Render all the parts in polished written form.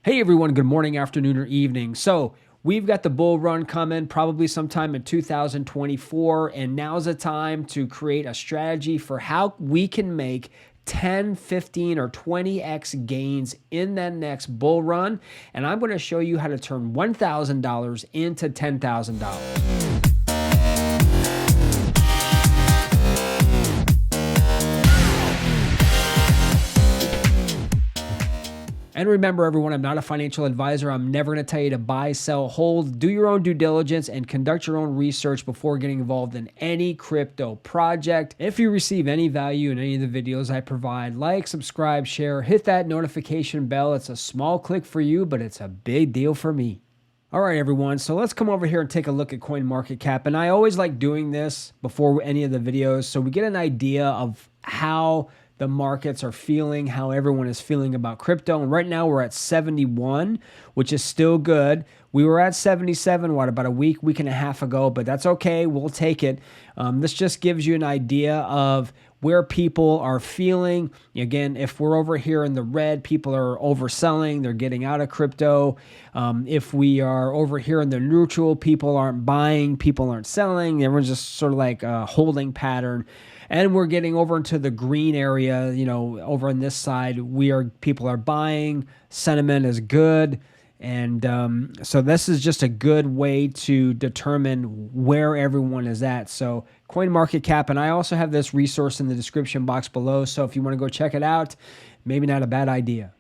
Hey everyone, good morning, afternoon, or evening. So we've got the bull run coming probably sometime in 2024, and now's the time to create a strategy for how we can make 10, 15, or 20x gains in that next bull run. And I'm going to show you how to turn $1,000 into $10,000. And remember, everyone, I'm not a financial advisor. I'm never going to tell you to buy, sell, hold. Do your own due diligence and conduct your own research before getting involved in any crypto project. If you receive any value in any of the videos I provide, like, subscribe, share, hit that notification bell. It's a small click for you, but it's a big deal for me. All right, everyone. So let's come over here and take a look at CoinMarketCap. And I always like doing this before any of the videos so we get an idea of how the markets are feeling, how everyone is feeling about crypto. And right now we're at 71, which is still good. We were at 77, about a week and a half ago, but that's okay. We'll take it. This just gives you an idea of where people are feeling. Again, if we're over here in the red, people are overselling, they're getting out of crypto. If we are over here in the neutral, people aren't buying, people aren't selling. Everyone's just sort of like a holding pattern. And we're getting over into the green area, over on this side, people are buying, sentiment is good. And so this is just a good way to determine where everyone is at. So CoinMarketCap, and I also have this resource in the description box below. So if you want to go check it out, maybe not a bad idea.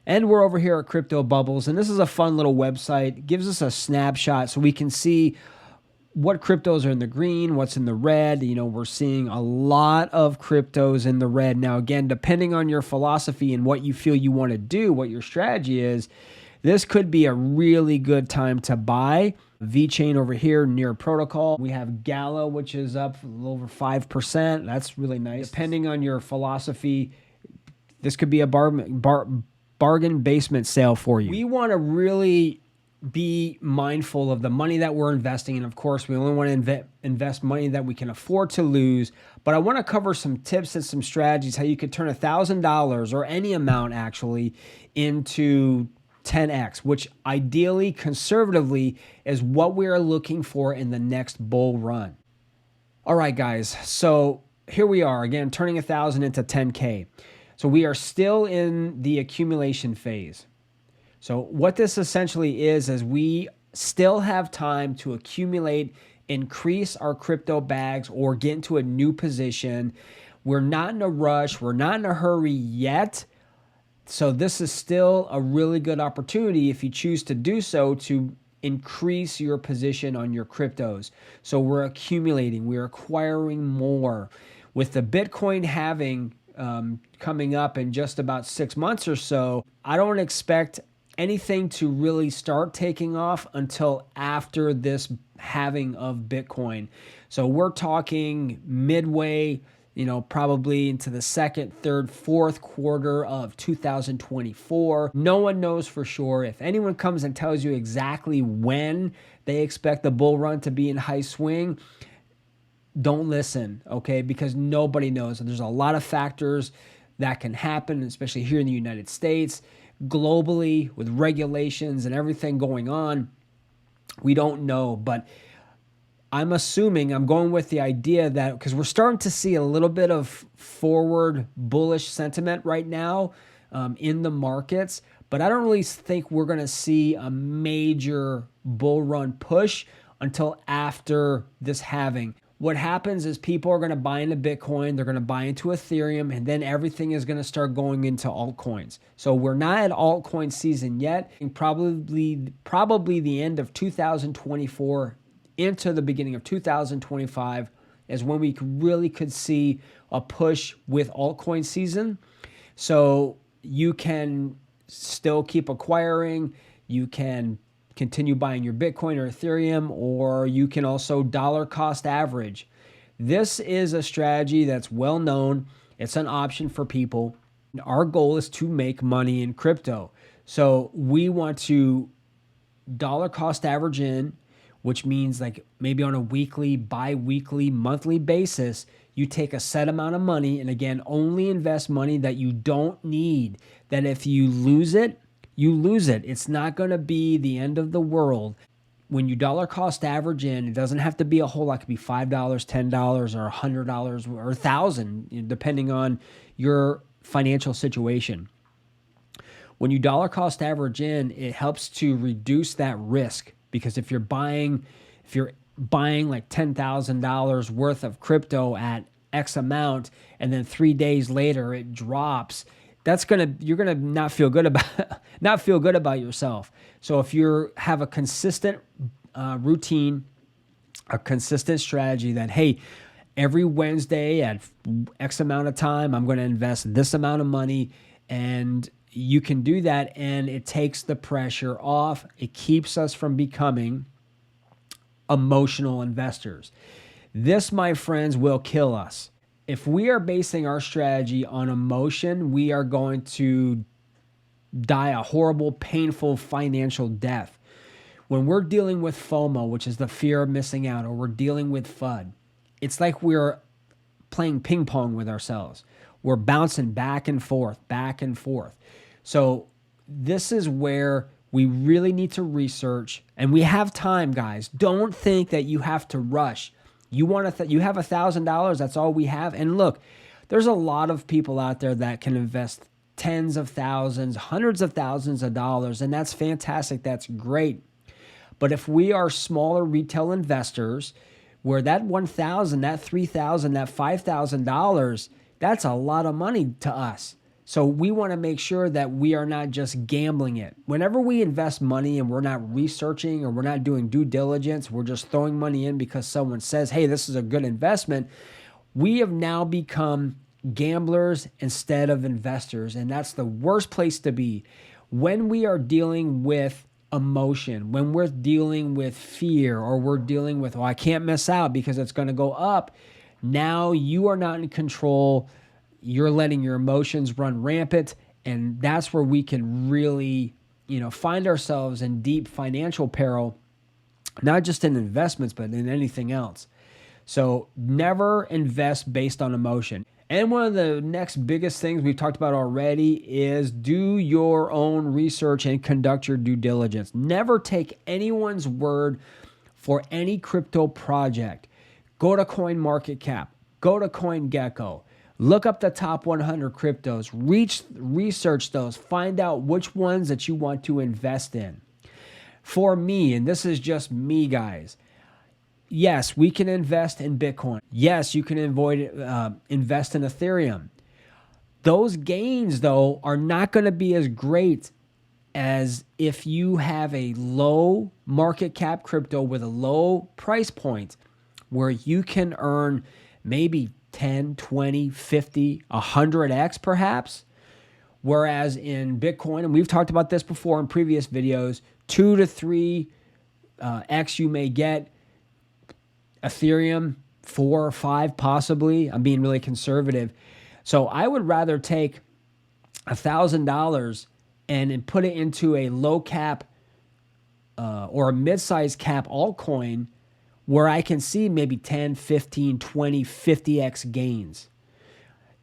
And we're over here at Crypto Bubbles, and this is a fun little website. It gives us a snapshot so we can see what cryptos are in the green, what's in the red. We're seeing a lot of cryptos in the red. Now, again, depending on your philosophy and what you feel you want to do, what your strategy is, this could be a really good time to buy. VeChain over here, near protocol. We have Gala, which is up a little over 5%. That's really nice. Depending on your philosophy, this could be a bargain basement sale for you. We want to really be mindful of the money that we're investing in. Of course, we only want to invest money that we can afford to lose. But I want to cover some tips and some strategies how you could turn $1,000 or any amount actually into 10x, which ideally, conservatively, is what we are looking for in the next bull run. All right, guys. So here we are again, turning 1,000 into 10K. So we are still in the accumulation phase. So what this essentially is we still have time to accumulate, increase our crypto bags, or get into a new position. We're not in a rush. We're not in a hurry yet. So this is still a really good opportunity if you choose to do so to increase your position on your cryptos. So we're accumulating, we're acquiring more. With the Bitcoin halving coming up in just about 6 months or so, I don't expect anything to really start taking off until after this halving of Bitcoin. So we're talking midway, probably into the second, third, fourth quarter of 2024. No one knows for sure. If anyone comes and tells you exactly when they expect the bull run to be in high swing, don't listen, okay? Because nobody knows. And there's a lot of factors that can happen, especially here in the United States. Globally, with regulations and everything going on, we don't know. But I'm going with the idea that because we're starting to see a little bit of forward bullish sentiment right now in the markets, but I don't really think we're going to see a major bull run push until after this halving. What happens is people are going to buy into Bitcoin, they're going to buy into Ethereum, and then everything is going to start going into altcoins. So we're not at altcoin season yet. Probably the end of 2024 into the beginning of 2025 is when we really could see a push with altcoin season. So you can still keep acquiring, you can continue buying your Bitcoin or Ethereum, or you can also dollar cost average. This is a strategy that's well known. It's an option for people. Our goal is to make money in crypto. So we want to dollar cost average in, which means like maybe on a weekly, bi-weekly, monthly basis, you take a set amount of money, and again, only invest money that you don't need, that if you lose it, you lose it. It's not going to be the end of the world. When you dollar cost average in, it doesn't have to be a whole lot. It could be $5, $10, or $100 or $1,000, depending on your financial situation. When you dollar cost average in, it helps to reduce that risk, because if you're buying like $10,000 worth of crypto at X amount, and then 3 days later it drops, you're gonna not feel good about yourself. So if you have a consistent routine, a consistent strategy that, hey, every Wednesday at X amount of time, I'm going to invest this amount of money, and you can do that, and it takes the pressure off. It keeps us from becoming emotional investors. This, my friends, will kill us. If we are basing our strategy on emotion, we are going to die a horrible, painful financial death. When we're dealing with FOMO, which is the fear of missing out, or we're dealing with FUD, it's like we're playing ping pong with ourselves. We're bouncing back and forth, back and forth. So this is where we really need to research, and we have time, guys. Don't think that you have to rush. You have $1,000. That's all we have. And look, there's a lot of people out there that can invest tens of thousands, hundreds of thousands of dollars, and that's fantastic. That's great. But if we are smaller retail investors, where that $1,000, that $3,000, that $5,000, that's a lot of money to us. So we want to make sure that we are not just gambling it. Whenever we invest money and we're not researching or we're not doing due diligence, we're just throwing money in because someone says, hey, this is a good investment, we have now become gamblers instead of investors. And that's the worst place to be. When we are dealing with emotion, when we're dealing with fear, or we're dealing with, I can't miss out because it's going to go up. Now you are not in control. You're letting your emotions run rampant. And that's where we can really, find ourselves in deep financial peril, not just in investments, but in anything else. So never invest based on emotion. And one of the next biggest things we've talked about already is do your own research and conduct your due diligence. Never take anyone's word for any crypto project. Go to CoinMarketCap. Go to CoinGecko. Look up the top 100 cryptos. Research those. Find out which ones that you want to invest in. For me, and this is just me, guys, yes, we can invest in Bitcoin. Yes, you can invest in Ethereum. Those gains, though, are not going to be as great as if you have a low market cap crypto with a low price point where you can earn maybe 10, 20, 50, 100x perhaps. Whereas in Bitcoin, and we've talked about this before in previous videos, 2 to 3x you may get. Ethereum, 4 or 5 possibly. I'm being really conservative. So I would rather take $1,000 and put it into a low cap or a mid-size cap altcoin where I can see maybe 10, 15, 20, 50x gains.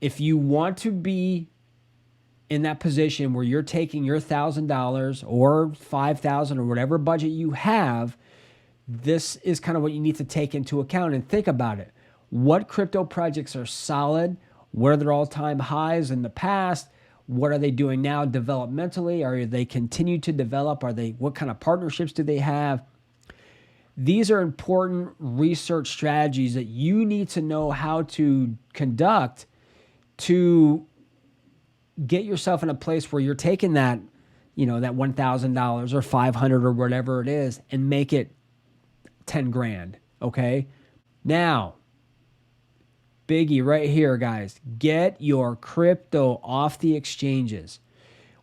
If you want to be in that position where you're taking your $1,000 or $5,000 or whatever budget you have, this is kind of what you need to take into account and think about it. What crypto projects are solid? What are their all-time highs in the past? What are they doing now developmentally? Are they continue to develop? What kind of partnerships do they have? These are important research strategies that you need to know how to conduct to get yourself in a place where you're taking that, that $1,000 or $500 or whatever it is and make it 10 grand. Okay. Now, biggie right here, guys, get your crypto off the exchanges.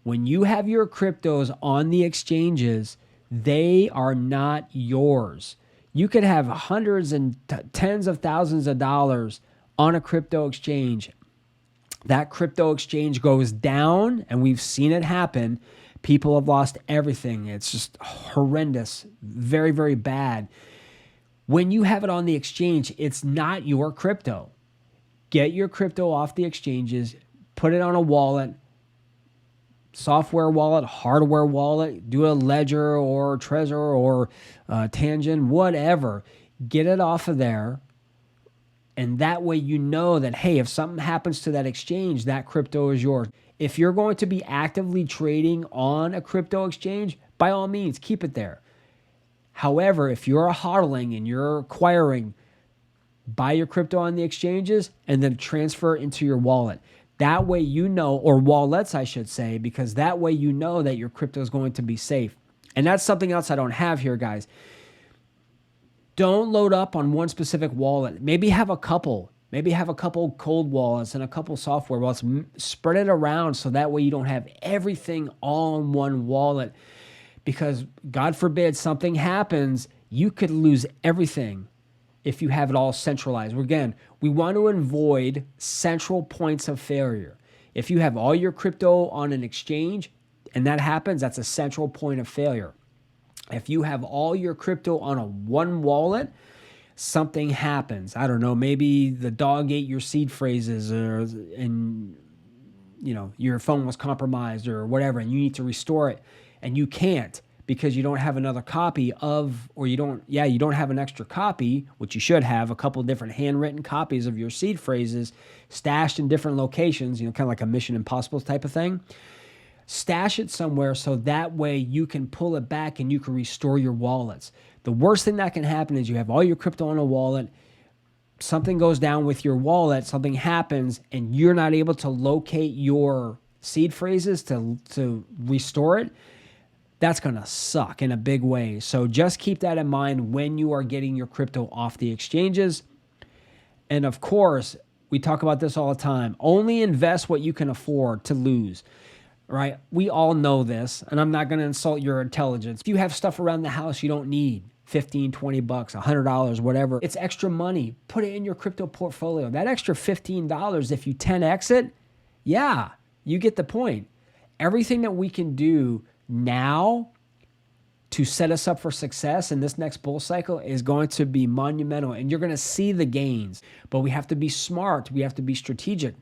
When you have your cryptos on the exchanges, they are not yours. You could have hundreds and tens of thousands of dollars on a crypto exchange. That crypto exchange goes down, and we've seen it happen. People have lost everything. It's just horrendous. Very, very bad. When you have it on the exchange, it's not your crypto. Get your crypto off the exchanges, put it on a wallet, software wallet, hardware wallet, do a Ledger or Trezor or Tangent, whatever. Get it off of there. And that way you know that, hey, if something happens to that exchange, that crypto is yours. If you're going to be actively trading on a crypto exchange, by all means, keep it there. However, if you're hodling and you're acquiring, buy your crypto on the exchanges and then transfer it into your wallet. That way you know, or wallets, I should say, because that way you know that your crypto is going to be safe. And that's something else I don't have here, guys. Don't load up on one specific wallet. Maybe have a couple. Maybe have a couple cold wallets and a couple software wallets. Spread it around so that way you don't have everything all in one wallet. Because God forbid something happens, you could lose everything if you have it all centralized. Again, we want to avoid central points of failure. If you have all your crypto on an exchange and that happens, that's a central point of failure. If you have all your crypto on a one wallet, something happens. I don't know, maybe the dog ate your seed phrases and your phone was compromised or whatever, and you need to restore it and you can't because you don't have another copy of, or you don't have an extra copy, which you should have, a couple of different handwritten copies of your seed phrases stashed in different locations, kind of like a Mission Impossible type of thing. Stash it somewhere so that way you can pull it back and you can restore your wallets. The worst thing that can happen is you have all your crypto in a wallet, something goes down with your wallet, something happens, and you're not able to locate your seed phrases to restore it. That's going to suck in a big way. So just keep that in mind when you are getting your crypto off the exchanges. And of course, we talk about this all the time. Only invest what you can afford to lose, right? We all know this, and I'm not going to insult your intelligence. If you have stuff around the house you don't need, $15, $20, $100, whatever, it's extra money. Put it in your crypto portfolio. That extra $15, if you 10x it, yeah, you get the point. Everything that we can do now to set us up for success in this next bull cycle is going to be monumental, and you're going to see the gains. But we have to be smart. We have to be strategic.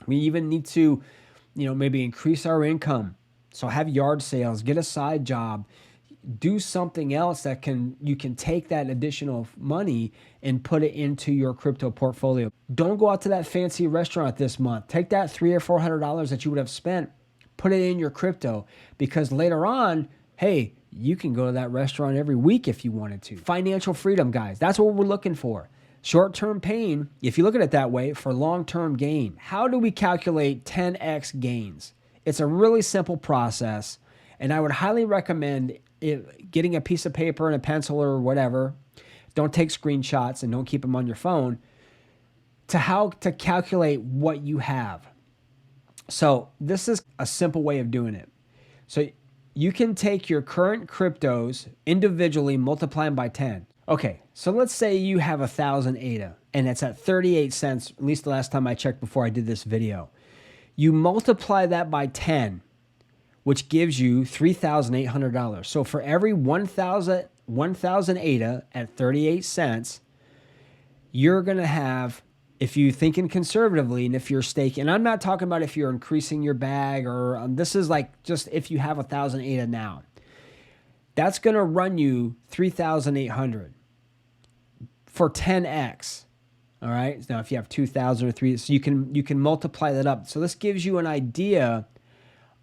We even need to, maybe increase our income. So have yard sales, get a side job, do something else that you can take that additional money and put it into your crypto portfolio. Don't go out to that fancy restaurant this month. Take that $300 or $400 that you would have spent, put it in your crypto, because later on, hey, you can go to that restaurant every week if you wanted to. Financial freedom, guys. That's what we're looking for. Short-term pain, if you look at it that way, for long-term gain. How do we calculate 10x gains? It's a really simple process, and I would highly recommend getting a piece of paper and a pencil or whatever. Don't take screenshots and don't keep them on your phone to how to calculate what you have. So this is a simple way of doing it. So you can take your current cryptos individually, multiply them by 10. Okay, so let's say you have 1,000 ADA and it's at 38 cents, at least the last time I checked before I did this video. You multiply that by 10, which gives you $3,800. So for every 1,000 ADA at 38 cents, you're going to have, if you're thinking conservatively and if you're staking, and I'm not talking about if you're increasing your bag or this is like just if you have 1,000 ADA now, that's going to run you 3,800 for 10x. All right. Now, if you have 2,000 or 3, so you can multiply that up. So this gives you an idea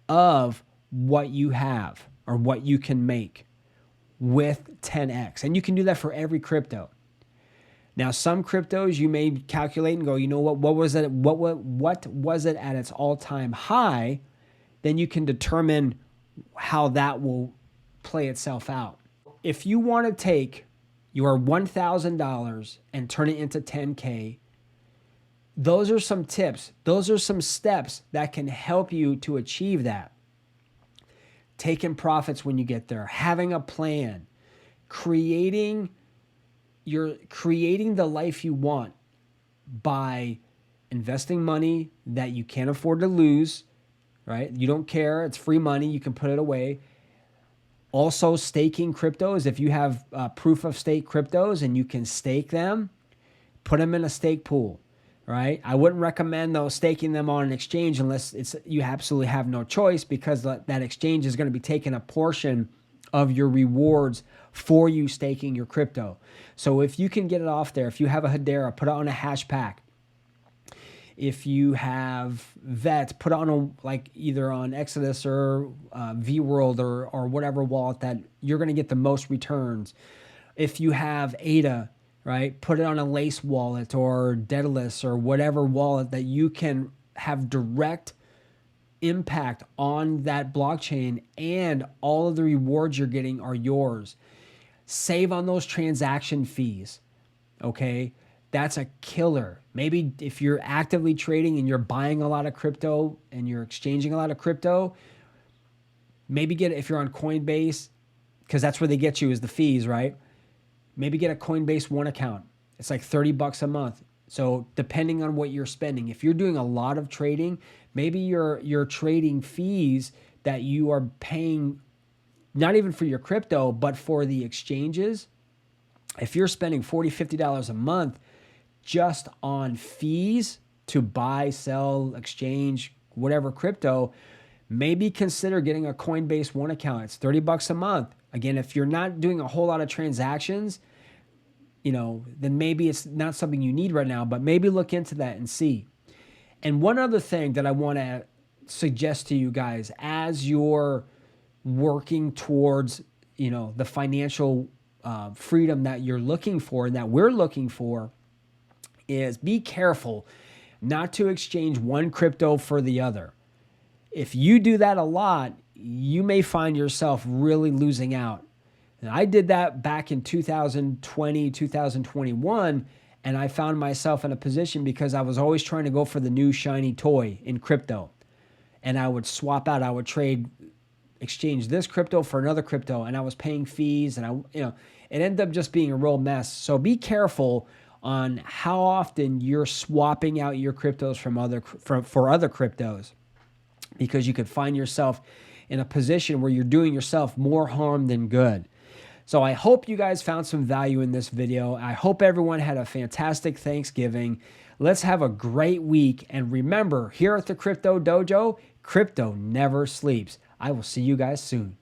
of what you have or what you can make with 10x, and you can do that for every crypto. Now, some cryptos you may calculate and go, you know what was it? What was it at its all-time high? Then you can determine how that will play itself out. If you want to take your $1,000 and turn it into 10K, those are some tips. Those are some steps that can help you to achieve that. Taking profits when you get there, having a plan, creating the life you want by investing money that you can't afford to lose, right? You don't care. It's free money. You can put it away. Also, staking cryptos. If you have proof of stake cryptos and you can stake them, put them in a stake pool. right? I wouldn't recommend though staking them on an exchange unless you absolutely have no choice, because that exchange is going to be taking a portion of your rewards for you staking your crypto. So if you can get it off there, if you have a Hedera, put it on a hash pack. If you have VET, put it on like either on Exodus or VWorld or whatever wallet that you're going to get the most returns. If you have ADA, right, put it on a Lace wallet or Daedalus or whatever wallet that you can have direct impact on that blockchain, and all of the rewards you're getting are yours. Save on those transaction fees, okay? That's a killer. Maybe if you're actively trading and you're buying a lot of crypto and you're exchanging a lot of crypto, maybe if you're on Coinbase, because that's where they get you is the fees, right? Maybe get a Coinbase One account. It's like $30 a month. So depending on what you're spending, if you're doing a lot of trading, maybe your trading fees that you are paying, not even for your crypto, but for the exchanges, if you're spending $40, $50 a month just on fees to buy, sell, exchange, whatever crypto, maybe consider getting a Coinbase One account. It's $30 a month. Again, if you're not doing a whole lot of transactions, then maybe it's not something you need right now, but maybe look into that and see. And one other thing that I want to suggest to you guys as you're working towards, the financial freedom that you're looking for and that we're looking for, is be careful not to exchange one crypto for the other. If you do that a lot, you may find yourself really losing out. And I did that back in 2020, 2021, and I found myself in a position because I was always trying to go for the new shiny toy in crypto. And I would swap out, I would exchange this crypto for another crypto, and I was paying fees, and it ended up just being a real mess. So be careful on how often you're swapping out your cryptos for other cryptos, because you could find yourself in a position where you're doing yourself more harm than good. So I hope you guys found some value in this video. I hope everyone had a fantastic Thanksgiving. Let's have a great week. And remember, here at the Crypto Dojo, crypto never sleeps. I will see you guys soon.